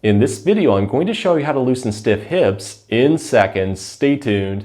In this video, I'm going to show you how to loosen stiff hips in seconds. Stay tuned.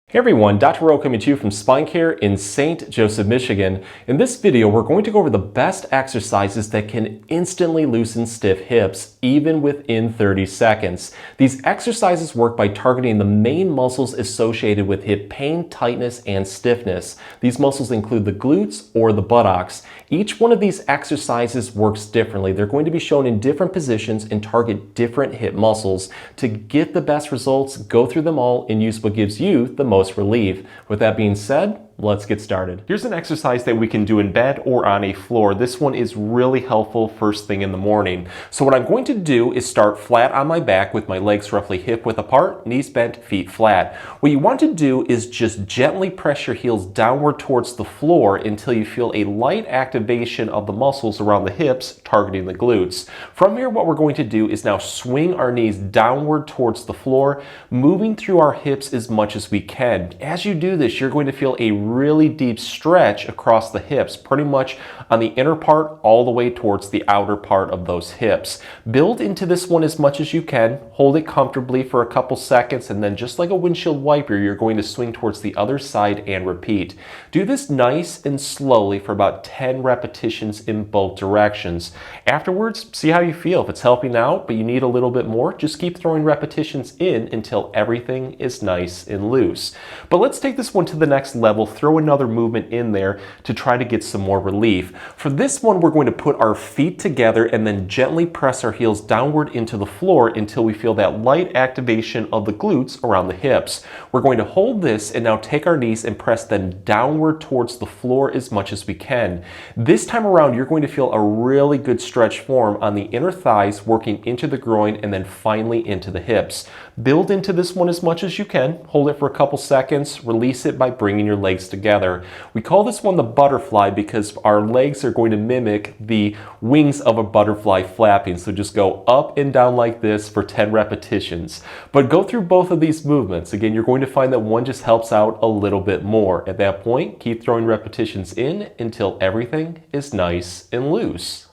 Hey everyone, Dr. Rowe coming to you from SpineCare in St. Joseph, Michigan. In this video, we're going to go over the best exercises that can instantly loosen stiff hips, even within 30 seconds. These exercises work by targeting the main muscles associated with hip pain, tightness, and stiffness. These muscles include the glutes or the buttocks. Each one of these exercises works differently. They're going to be shown in different positions and target different hip muscles. To get the best results, go through them all and use what gives you the most relief. With that being said, let's get started. Here's an exercise that we can do in bed or on a floor. This one is really helpful first thing in the morning. So what I'm going to do is start flat on my back with my legs roughly hip width apart, knees bent, feet flat. What you want to do is just gently press your heels downward towards the floor until you feel a light activation of the muscles around the hips, targeting the glutes. From here, what we're going to do is now swing our knees downward towards the floor, moving through our hips as much as we can. As you do this, you're going to feel a really deep stretch across the hips, pretty much on the inner part all the way towards the outer part of those hips. Build into this one as much as you can, hold it comfortably for a couple seconds, and then just like a windshield wiper, you're going to swing towards the other side and repeat. Do this nice and slowly for about 10 repetitions in both directions. Afterwards, see how you feel. If it's helping out, but you need a little bit more, just keep throwing repetitions in until everything is nice and loose. But let's take this one to the next level, throw another movement in there to try to get some more relief. For this one, we're going to put our feet together and then gently press our heels downward into the floor until we feel that light activation of the glutes around the hips. We're going to hold this and now take our knees and press them downward towards the floor as much as we can. This time around, you're going to feel a really good stretch form on the inner thighs, working into the groin and then finally into the hips. Build into this one as much as you can. Hold it for a couple seconds, release it by bringing your legs together. We call this one the butterfly because our legs are going to mimic the wings of a butterfly flapping. So just go up and down like this for 10 repetitions. But go through both of these movements. Again, you're going to find that one just helps out a little bit more. At that point, keep throwing repetitions in until everything is nice and loose.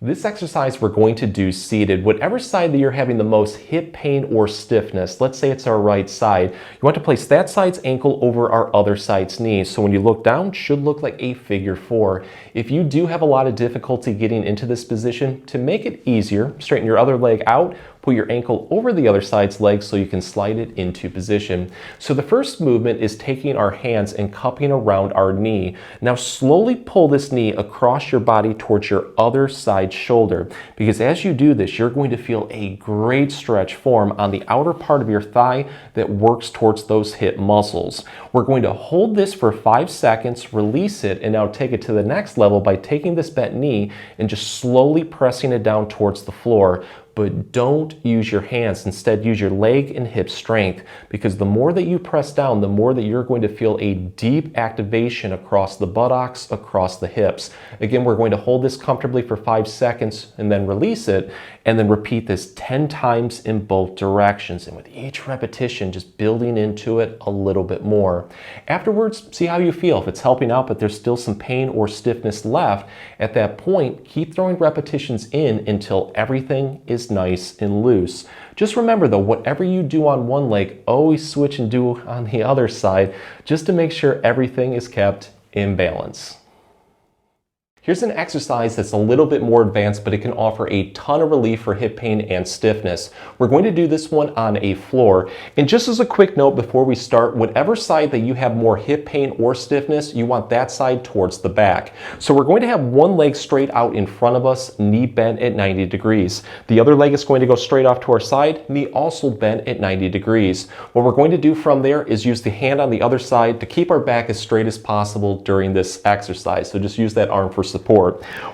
This exercise we're going to do seated. Whatever side that you're having the most hip pain or stiffness, let's say it's our right side, you want to place that side's ankle over our other side's knee. So when you look down, it should look like a figure 4. If you do have a lot of difficulty getting into this position, to make it easier, straighten your other leg out, put your ankle over the other side's leg so you can slide it into position. So the first movement is taking our hands and cupping around our knee. Now slowly pull this knee across your body towards your other side shoulder, because as you do this, you're going to feel a great stretch form on the outer part of your thigh that works towards those hip muscles. We're going to hold this for 5 seconds, release it, and now take it to the next level by taking this bent knee and just slowly pressing it down towards the floor. But don't use your hands. Instead, use your leg and hip strength, because the more that you press down, the more that you're going to feel a deep activation across the buttocks, across the hips. Again, we're going to hold this comfortably for 5 seconds and then release it, and then repeat this 10 times in both directions. And with each repetition, just building into it a little bit more. Afterwards, see how you feel. If it's helping out, but there's still some pain or stiffness left, at that point, keep throwing repetitions in until everything is nice and loose. Just remember though, whatever you do on one leg, always switch and do on the other side, just to make sure everything is kept in balance. Here's an exercise that's a little bit more advanced, but it can offer a ton of relief for hip pain and stiffness. We're going to do this one on a floor. And just as a quick note before we start, whatever side that you have more hip pain or stiffness, you want that side towards the back. So we're going to have one leg straight out in front of us, knee bent at 90 degrees. The other leg is going to go straight off to our side, knee also bent at 90 degrees. What we're going to do from there is use the hand on the other side to keep our back as straight as possible during this exercise. So just use that arm for support.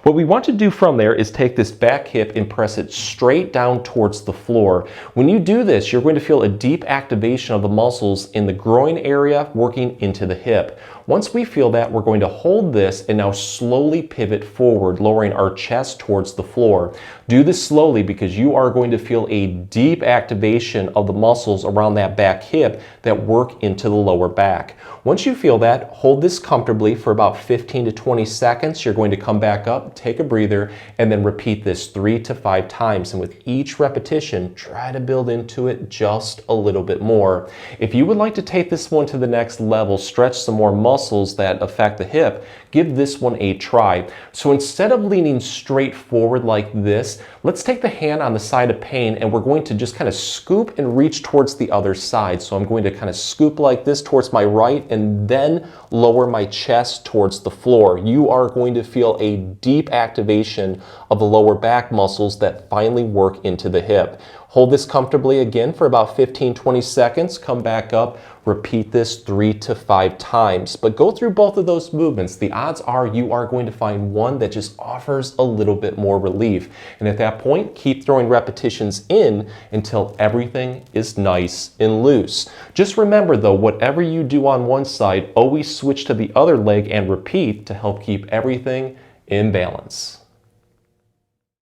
What we want to do from there is take this back hip and press it straight down towards the floor. When you do this, you're going to feel a deep activation of the muscles in the groin area working into the hip. Once we feel that, we're going to hold this and now slowly pivot forward, lowering our chest towards the floor. Do this slowly because you are going to feel a deep activation of the muscles around that back hip that work into the lower back. Once you feel that, hold this comfortably for about 15 to 20 seconds. You're going to come back up, take a breather, and then repeat this 3 to 5 times. And with each repetition, try to build into it just a little bit more. If you would like to take this one to the next level, stretch some more muscles that affect the hip, give this one a try. So instead of leaning straight forward like this, let's take the hand on the side of pain and we're going to just kind of scoop and reach towards the other side. So I'm going to kind of scoop like this towards my right and then lower my chest towards the floor. You are going to feel a deep activation of the lower back muscles that finally work into the hip. Hold this comfortably again for about 15-20 seconds. Come back up. Repeat this 3 to 5 times. But go through both of those movements. The odds are you are going to find one that just offers a little bit more relief. And at that point, keep throwing repetitions in until everything is nice and loose. Just remember though, whatever you do on one side, always switch to the other leg and repeat to help keep everything in balance.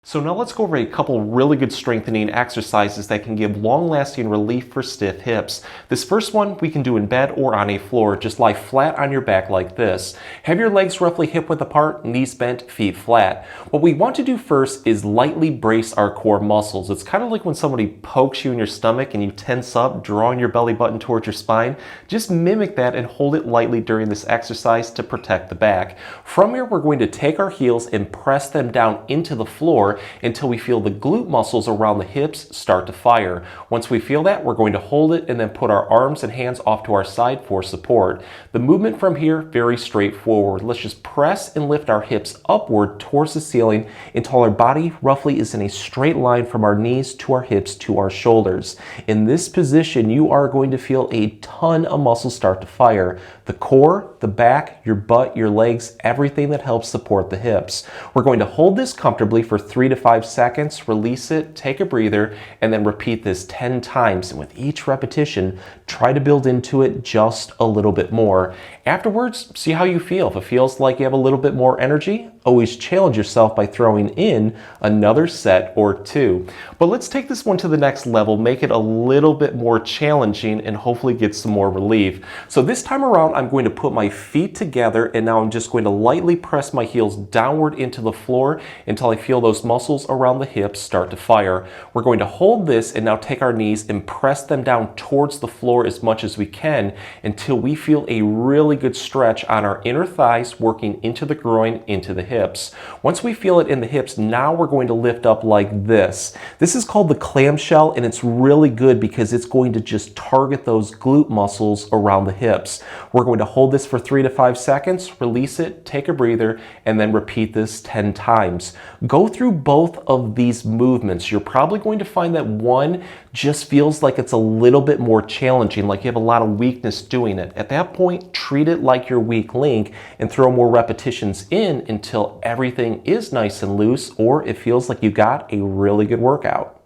So now let's go over a couple really good strengthening exercises that can give long-lasting relief for stiff hips. This first one we can do in bed or on a floor. Just lie flat on your back like this. Have your legs roughly hip-width apart, knees bent, feet flat. What we want to do first is lightly brace our core muscles. It's kind of like when somebody pokes you in your stomach and you tense up, drawing your belly button towards your spine. Just mimic that and hold it lightly during this exercise to protect the back. From here, we're going to take our heels and press them down into the floor until we feel the glute muscles around the hips start to fire. Once we feel that, we're going to hold it and then put our arms and hands off to our side for support. The movement from here, very straightforward. Let's just press and lift our hips upward towards the ceiling until our body roughly is in a straight line from our knees to our hips to our shoulders. In this position, you are going to feel a ton of muscles start to fire. The core, the back, your butt, your legs, everything that helps support the hips. We're going to hold this comfortably for 3 to 5 seconds, release it, take a breather, and then repeat this 10 times. And with each repetition, try to build into it just a little bit more. Afterwards, see how you feel. If it feels like you have a little bit more energy, always challenge yourself by throwing in another set or 2. But let's take this one to the next level, make it a little bit more challenging and hopefully get some more relief. So this time around, I'm going to put my feet together and now I'm just going to lightly press my heels downward into the floor until I feel those muscles around the hips start to fire. We're going to hold this and now take our knees and press them down towards the floor as much as we can until we feel a really good stretch on our inner thighs working into the groin, into the hips. Once we feel it in the hips, now we're going to lift up like this. This is called the clamshell and it's really good because it's going to just target those glute muscles around the hips. We're going to hold this for 3 to 5 seconds, release it, take a breather, and then repeat this 10 times. Go through both of these movements. You're probably going to find that one just feels like it's a little bit more challenging, like you have a lot of weakness doing it. At that point, treat it like your weak link and throw more repetitions in until everything is nice and loose or it feels like you got a really good workout.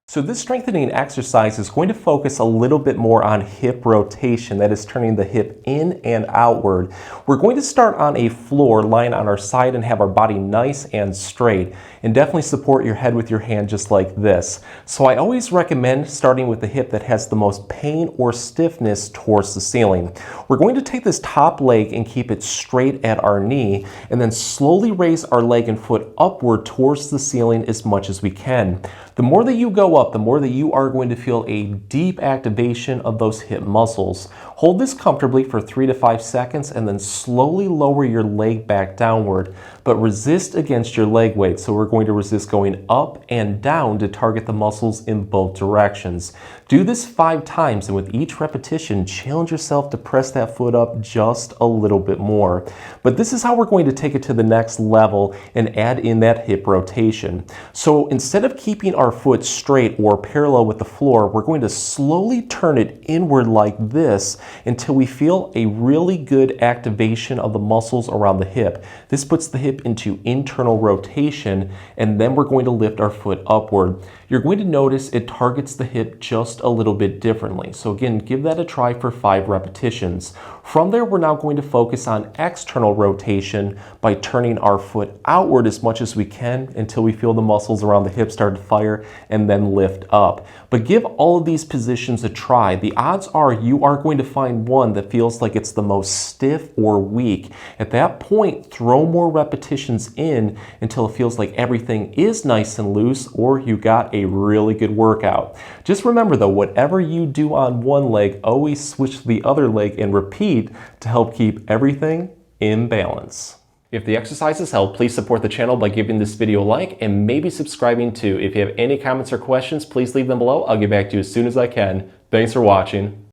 So this strengthening exercise is going to focus a little bit more on hip rotation, that is turning the hip in and outward. We're going to start on a floor, lying on our side and have our body nice and straight, and definitely support your head with your hand just like this. So I always recommend starting with the hip that has the most pain or stiffness towards the ceiling. We're going to take this top leg and keep it straight at our knee, and then slowly raise our leg and foot upward towards the ceiling as much as we can. The more that you go up, the more that you are going to feel a deep activation of those hip muscles. Hold this comfortably for 3 to 5 seconds and then slowly lower your leg back downward, but resist against your leg weight. So we're going to resist going up and down to target the muscles in both directions. Do this 5 times, and with each repetition, challenge yourself to press that foot up just a little bit more. But this is how we're going to take it to the next level and add in that hip rotation. So instead of keeping our foot straight or parallel with the floor, we're going to slowly turn it inward like this until we feel a really good activation of the muscles around the hip. This puts the hip into internal rotation, and then we're going to lift our foot upward. You're going to notice it targets the hip just a little bit differently. So again, give that a try for 5 repetitions. From there, we're now going to focus on external rotation by turning our foot outward as much as we can until we feel the muscles around the hips start to fire, and then lift up. But give all of these positions a try. The odds are you are going to find one that feels like it's the most stiff or weak. At that point, throw more repetitions in until it feels like everything is nice and loose, or you got a really good workout. Just remember though, whatever you do on one leg, always switch to the other leg and repeat to help keep everything in balance. If the exercises help, please support the channel by giving this video a like and maybe subscribing too. If you have any comments or questions, please leave them below. I'll get back to you as soon as I can. Thanks for watching.